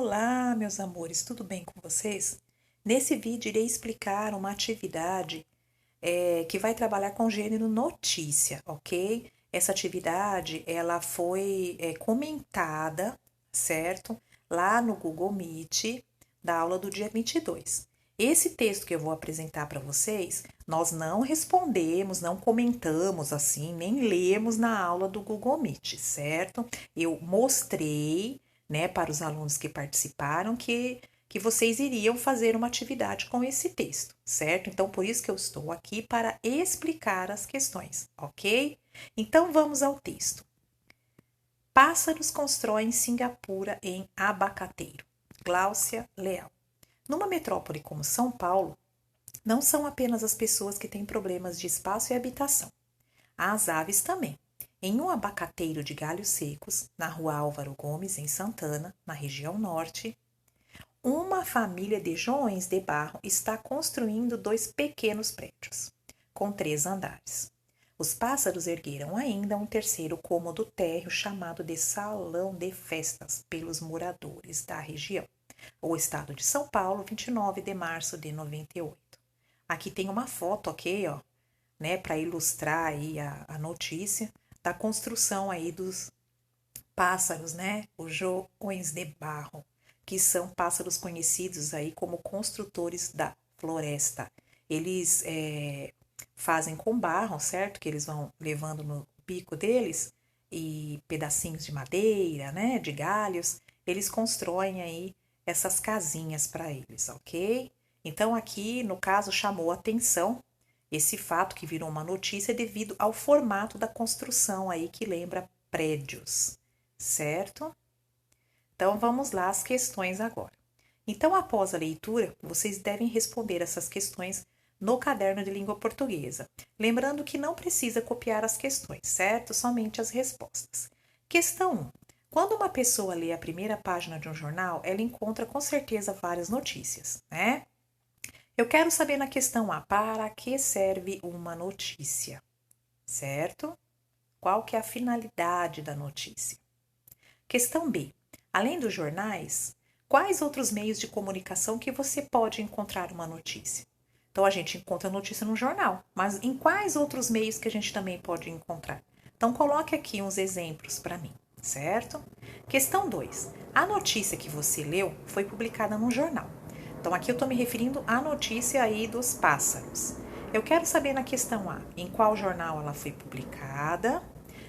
Olá, meus amores, tudo bem com vocês? Nesse vídeo irei explicar uma atividade que vai trabalhar com o gênero notícia, ok? Essa atividade, ela foi comentada, certo? Lá no Google Meet, da aula do dia 22. Esse texto que eu vou apresentar para vocês, nós não respondemos, não comentamos assim, nem lemos na aula do Google Meet, certo? Eu mostrei, né, para os alunos que participaram que vocês iriam fazer uma atividade com esse texto, certo? Então, por isso que eu estou aqui para explicar as questões, ok? Então, vamos ao texto. Pássaros constroem Singapura em abacateiro. Gláucia Leal. Numa metrópole como São Paulo, não são apenas as pessoas que têm problemas de espaço e habitação. As aves também. Em um abacateiro de galhos secos, na rua Álvaro Gomes, em Santana, na região norte, uma família de joões de barro está construindo 2 pequenos prédios, com 3 andares. Os pássaros ergueram ainda um terceiro cômodo térreo chamado de salão de festas pelos moradores da região. O estado de São Paulo, 29 de março de 98. Aqui tem uma foto, ok, ó, né, para ilustrar aí a notícia da construção aí dos pássaros, né, os joões de barro, que são pássaros conhecidos aí como construtores da floresta. Eles fazem com barro, certo? Que eles vão levando no bico deles e pedacinhos de madeira, né, de galhos. Eles constroem aí essas casinhas para eles, ok? Então aqui, no caso, chamou atenção esse fato que virou uma notícia devido ao formato da construção aí que lembra prédios, certo? Então vamos lá às questões agora. Então, após a leitura, vocês devem responder essas questões no caderno de língua portuguesa. Lembrando que não precisa copiar as questões, certo? Somente as respostas. Questão 1. Quando uma pessoa lê a primeira página de um jornal, ela encontra com certeza várias notícias, né? Eu quero saber na questão A, para que serve uma notícia, certo? Qual que é a finalidade da notícia? Questão B. Além dos jornais, quais outros meios de comunicação que você pode encontrar uma notícia? Então, a gente encontra notícia no jornal, mas em quais outros meios que a gente também pode encontrar? Então, coloque aqui uns exemplos para mim, certo? Questão 2. A notícia que você leu foi publicada num jornal. Então, aqui eu estou me referindo à notícia aí dos pássaros. Eu quero saber na questão A, em qual jornal ela foi publicada.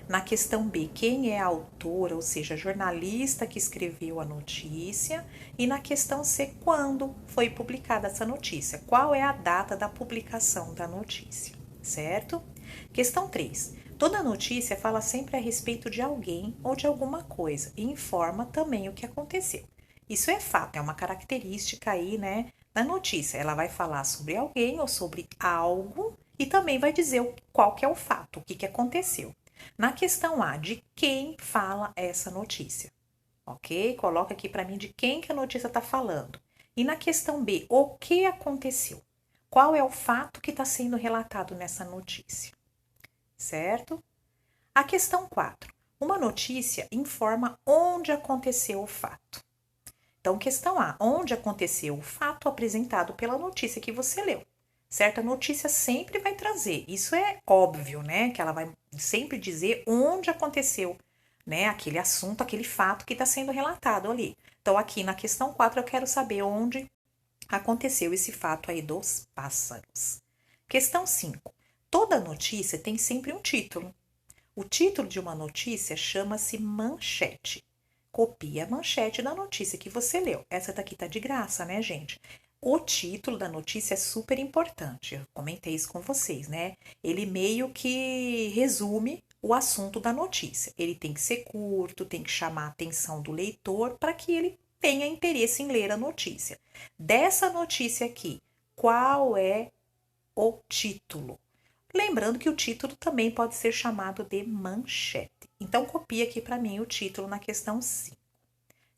Na questão B, quem é a autora, ou seja, a jornalista que escreveu a notícia. E na questão C, quando foi publicada essa notícia? Qual é a data da publicação da notícia, certo? Questão 3. Toda notícia fala sempre a respeito de alguém ou de alguma coisa e informa também o que aconteceu. Isso é fato, é uma característica aí, né, da notícia. Ela vai falar sobre alguém ou sobre algo e também vai dizer qual que é o fato, o que aconteceu. Na questão A, de quem fala essa notícia? Ok? Coloca aqui para mim de quem que a notícia está falando. E na questão B, o que aconteceu? Qual é o fato que está sendo relatado nessa notícia? Certo? A questão 4. Uma notícia informa onde aconteceu o fato. Então, questão A, onde aconteceu o fato apresentado pela notícia que você leu? Certa notícia sempre vai trazer, isso é óbvio, né? Que ela vai sempre dizer onde aconteceu, né? Aquele assunto, aquele fato que está sendo relatado ali. Então, aqui na questão 4, eu quero saber onde aconteceu esse fato aí dos pássaros. Questão 5. Toda notícia tem sempre um título. O título de uma notícia chama-se manchete. Copie a manchete da notícia que você leu. Essa daqui tá de graça, né, gente? O título da notícia é super importante. Eu comentei isso com vocês, né? Ele meio que resume o assunto da notícia. Ele tem que ser curto, tem que chamar a atenção do leitor para que ele tenha interesse em ler a notícia. Dessa notícia aqui, qual é o título? Lembrando que o título também pode ser chamado de manchete. Então, copia aqui para mim o título na questão 5.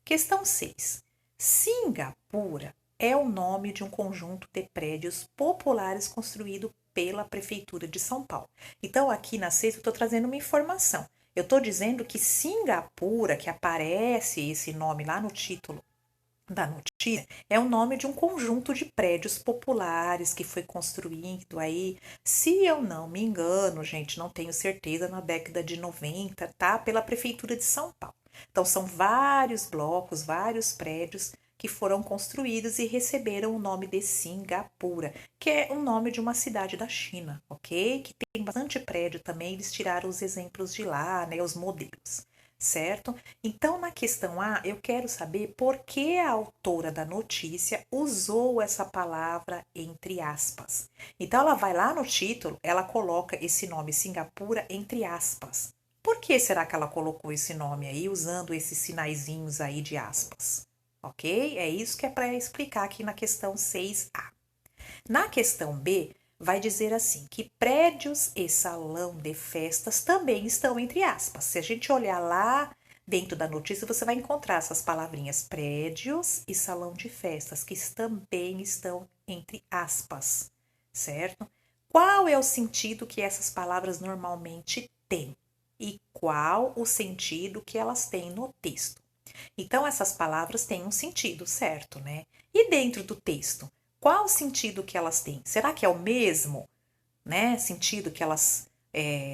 Questão 6. Singapura é o nome de um conjunto de prédios populares construído pela Prefeitura de São Paulo. Então, aqui na 6 eu estou trazendo uma informação. Eu estou dizendo que Singapura, que aparece esse nome lá no título da notícia é o nome de um conjunto de prédios populares que foi construído aí, se eu não me engano, gente, não tenho certeza, na década de 90, tá? Pela Prefeitura de São Paulo. Então, são vários blocos, vários prédios que foram construídos e receberam o nome de Singapura, que é o nome de uma cidade da China, ok? Que tem bastante prédio também, eles tiraram os exemplos de lá, né? Os modelos, certo? Então, na questão A, eu quero saber por que a autora da notícia usou essa palavra entre aspas. Então, ela vai lá no título, ela coloca esse nome Singapura entre aspas. Por que será que ela colocou esse nome aí, usando esses sinaizinhos aí de aspas? Ok? É isso que é para explicar aqui na questão 6A. Na questão B, vai dizer assim, que prédios e salão de festas também estão entre aspas. Se a gente olhar lá dentro da notícia, você vai encontrar essas palavrinhas prédios e salão de festas, que também estão entre aspas, certo? Qual é o sentido que essas palavras normalmente têm? E qual o sentido que elas têm no texto? Então, essas palavras têm um sentido, certo, né? E dentro do texto, qual o sentido que elas têm? Será que é o mesmo, né? Sentido que elas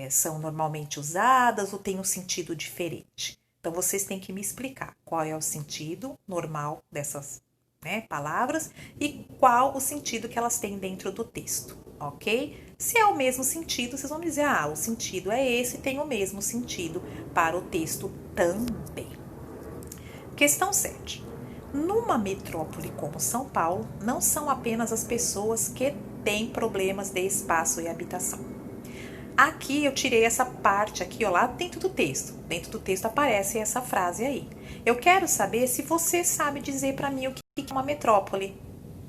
são normalmente usadas ou tem um sentido diferente? Então, vocês têm que me explicar qual é o sentido normal dessas, né, palavras e qual o sentido que elas têm dentro do texto, ok? Se é o mesmo sentido, vocês vão me dizer, ah, o sentido é esse, tem o mesmo sentido para o texto também. Questão 7. Numa metrópole como São Paulo, não são apenas as pessoas que têm problemas de espaço e habitação. Aqui eu tirei essa parte aqui, ó, lá dentro do texto. Dentro do texto aparece essa frase aí. Eu quero saber se você sabe dizer para mim o que é uma metrópole.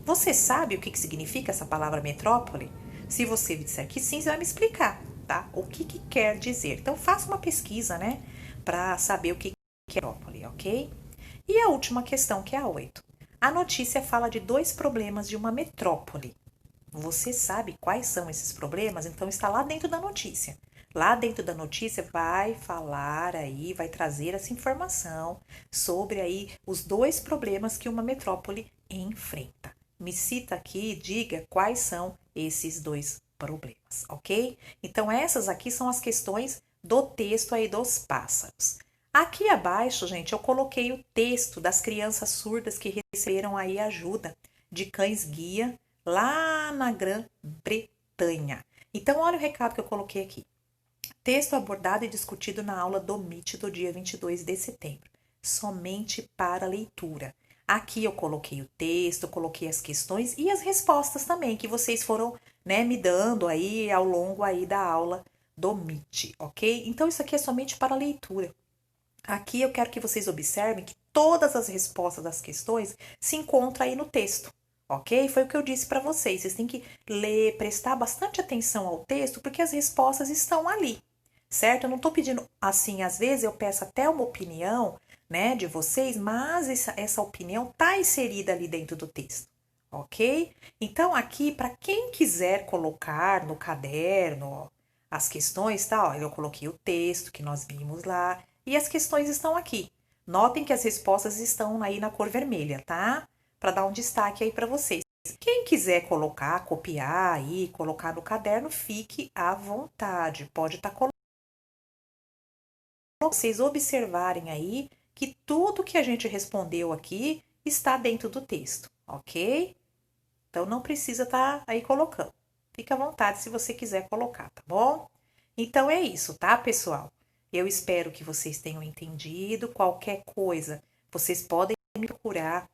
Você sabe o que significa essa palavra metrópole? Se você disser que sim, você vai me explicar, tá? O que quer dizer. Então faça uma pesquisa, né, para saber o que é metrópole, ok? E a última questão, que é a 8. A notícia fala de dois problemas de uma metrópole. Você sabe quais são esses problemas? Então está lá dentro da notícia. Lá dentro da notícia vai falar aí, vai trazer essa informação sobre aí os dois problemas que uma metrópole enfrenta. Me cita aqui, diga quais são esses dois problemas, ok? Então essas aqui são as questões do texto aí dos pássaros. Aqui abaixo, gente, eu coloquei o texto das crianças surdas que receberam aí ajuda de cães-guia lá na Grã-Bretanha. Então, olha o recado que eu coloquei aqui. Texto abordado e discutido na aula do MIT do dia 22 de setembro. Somente para leitura. Aqui eu coloquei o texto, coloquei as questões e as respostas também que vocês foram, né, me dando aí ao longo aí da aula do MIT, ok? Então, isso aqui é somente para leitura. Aqui eu quero que vocês observem que todas as respostas das questões se encontram aí no texto, ok? Foi o que eu disse para vocês. Vocês têm que ler, prestar bastante atenção ao texto, porque as respostas estão ali, certo? Eu não estou pedindo assim, às vezes eu peço até uma opinião, né, de vocês, mas essa opinião está inserida ali dentro do texto, ok? Então, aqui, para quem quiser colocar no caderno as questões, tá? Ó, eu coloquei o texto que nós vimos lá e as questões estão aqui. Notem que as respostas estão aí na cor vermelha, tá? Para dar um destaque aí para vocês. Quem quiser colocar, copiar aí, colocar no caderno, fique à vontade. Pode estar colocando. Vocês observarem aí que tudo que a gente respondeu aqui está dentro do texto, ok? Então não precisa estar aí colocando. Fica à vontade se você quiser colocar, tá bom? Então é isso, tá, pessoal? Eu espero que vocês tenham entendido. Qualquer coisa, vocês podem me procurar,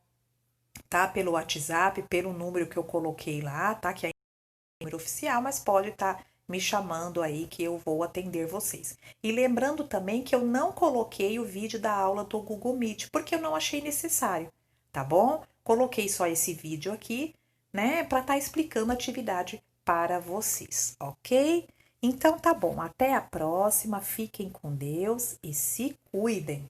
tá? Pelo WhatsApp, pelo número que eu coloquei lá, tá? Que é o número oficial, mas pode estar me chamando aí que eu vou atender vocês. E lembrando também que eu não coloquei o vídeo da aula do Google Meet, porque eu não achei necessário, tá bom? Coloquei só esse vídeo aqui, né, para estar explicando a atividade para vocês, ok? Então tá bom, até a próxima, fiquem com Deus e se cuidem.